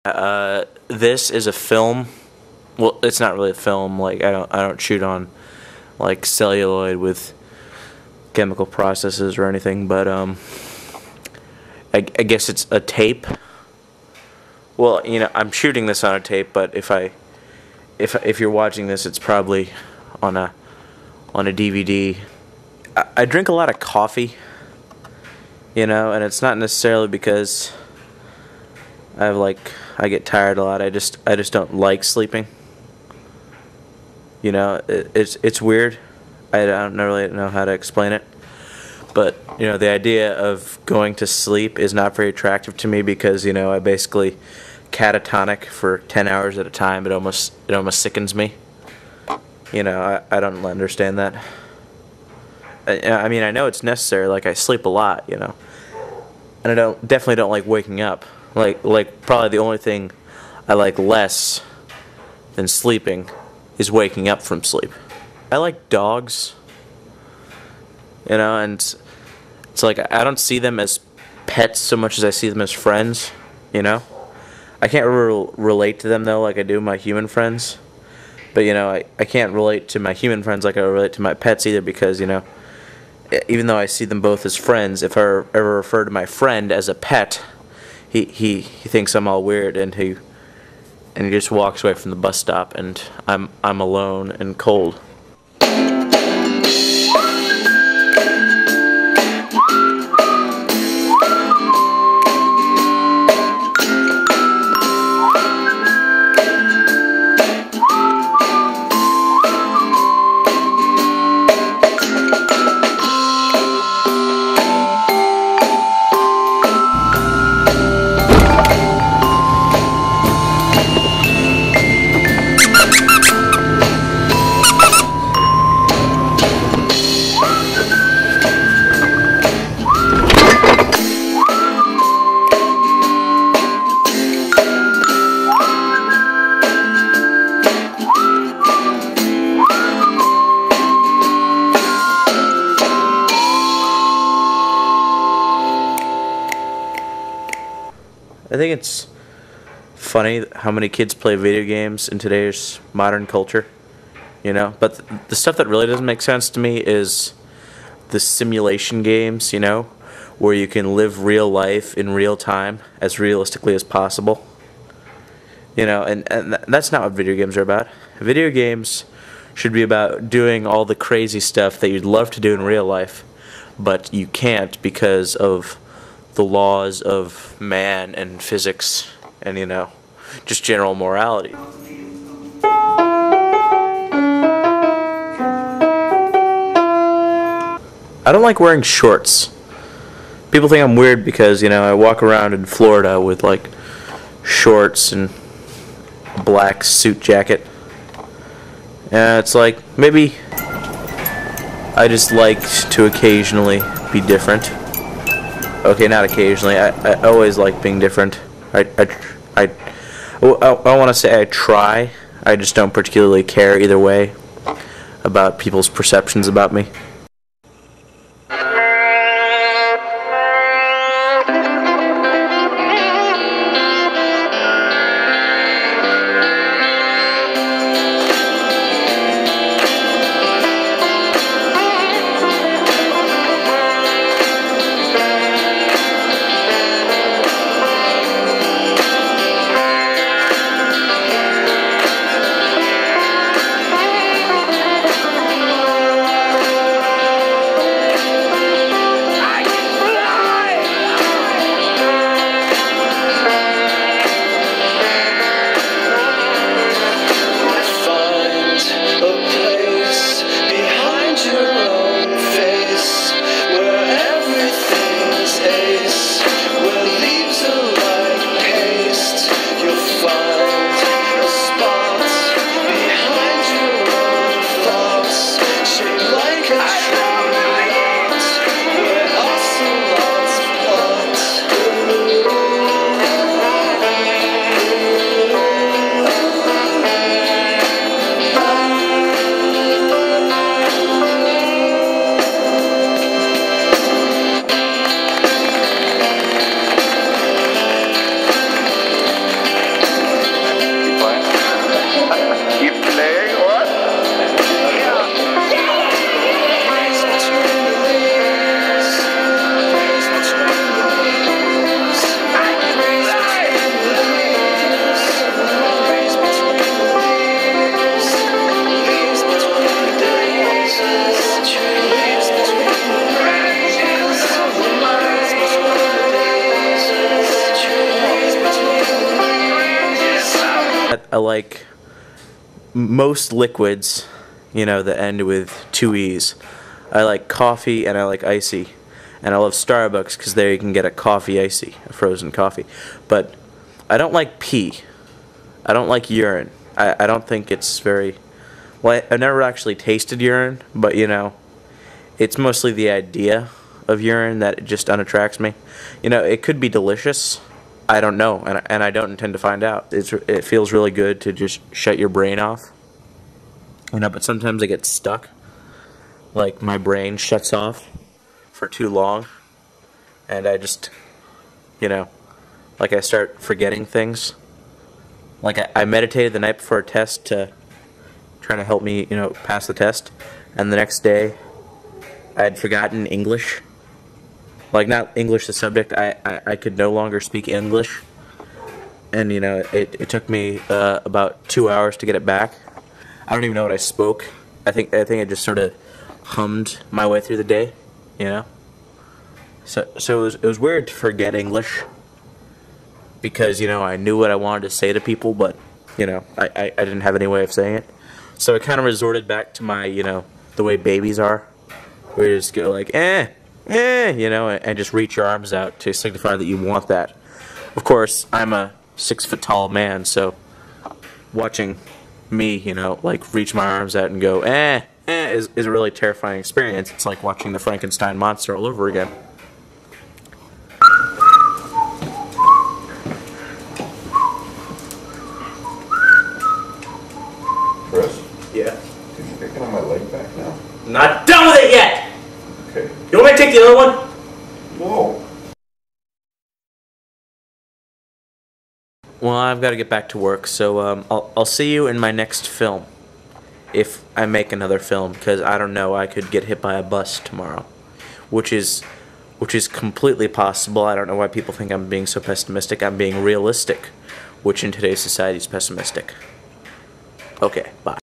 This is a film. Well, it's not really a film. Like I don't shoot on like celluloid with chemical processes or anything. But I guess it's a tape. Well, I'm shooting this on a tape. But if you're watching this, it's probably on a DVD. I drink a lot of coffee. And it's not necessarily because I get tired a lot. I just don't like sleeping. It's weird. I don't really know how to explain it. But the idea of going to sleep is not very attractive to me because I basically catatonic for 10 hours at a time. It almost sickens me. I don't understand that. I mean, I know it's necessary. Like, I sleep a lot, and I definitely don't like waking up. Like probably the only thing I like less than sleeping is waking up from sleep. I like dogs, and it's like I don't see them as pets so much as I see them as friends. I can't relate to them though like I do my human friends. But I can't relate to my human friends like I relate to my pets either because even though I see them both as friends, if I ever refer to my friend as a pet, he thinks I'm all weird and he just walks away from the bus stop and I'm alone and cold. I think it's funny how many kids play video games in today's modern culture, But the stuff that really doesn't make sense to me is the simulation games, where you can live real life in real time as realistically as possible. And that's not what video games are about. Video games should be about doing all the crazy stuff that you'd love to do in real life, but you can't because of the laws of man and physics and just general morality. I don't like wearing shorts. People think I'm weird because I walk around in Florida with like shorts and a black suit jacket. It's like maybe I just like to occasionally be different. Okay, not occasionally. I always like being different. I want to say I try. I just don't particularly care either way about people's perceptions about me. I like most liquids, you know, that end with two E's. I like coffee and I like icy. And I love Starbucks because there you can get a coffee icy, a frozen coffee. But I don't like pee. I don't like urine. I don't think it's very... Well, I've never actually tasted urine, but, you know, it's mostly the idea of urine that just unattracts me. You know, it could be delicious. I don't know, and I don't intend to find out. It feels really good to just shut your brain off. You know, but sometimes I get stuck. Like, my brain shuts off for too long, and I just, you know, like I start forgetting things. Like I meditated the night before a test to try to help me, you know, pass the test, and the next day I had forgotten English. Like, not English the subject, I could no longer speak English, and, you know, it took me about 2 hours to get it back. I don't even know what I spoke. I think I just sort of hummed my way through the day, you know. So it was weird to forget English because, you know, I knew what I wanted to say to people, but, you know, I didn't have any way of saying it. So I kind of resorted back to my, you know, the way babies are, where you just go like, you know, and just reach your arms out to signify that you want that. Of course, I'm a 6 foot tall man, so watching me, you know, like reach my arms out and go, is a really terrifying experience. It's like watching the Frankenstein monster all over again. Chris? Yeah? Could you picking on my leg back now? Not done with it yet! Okay. You want me to take the other one? No. Well, I've got to get back to work, so I'll see you in my next film. If I make another film, because I don't know, I could get hit by a bus tomorrow. Which is completely possible. I don't know why people think I'm being so pessimistic. I'm being realistic, which in today's society is pessimistic. Okay, bye.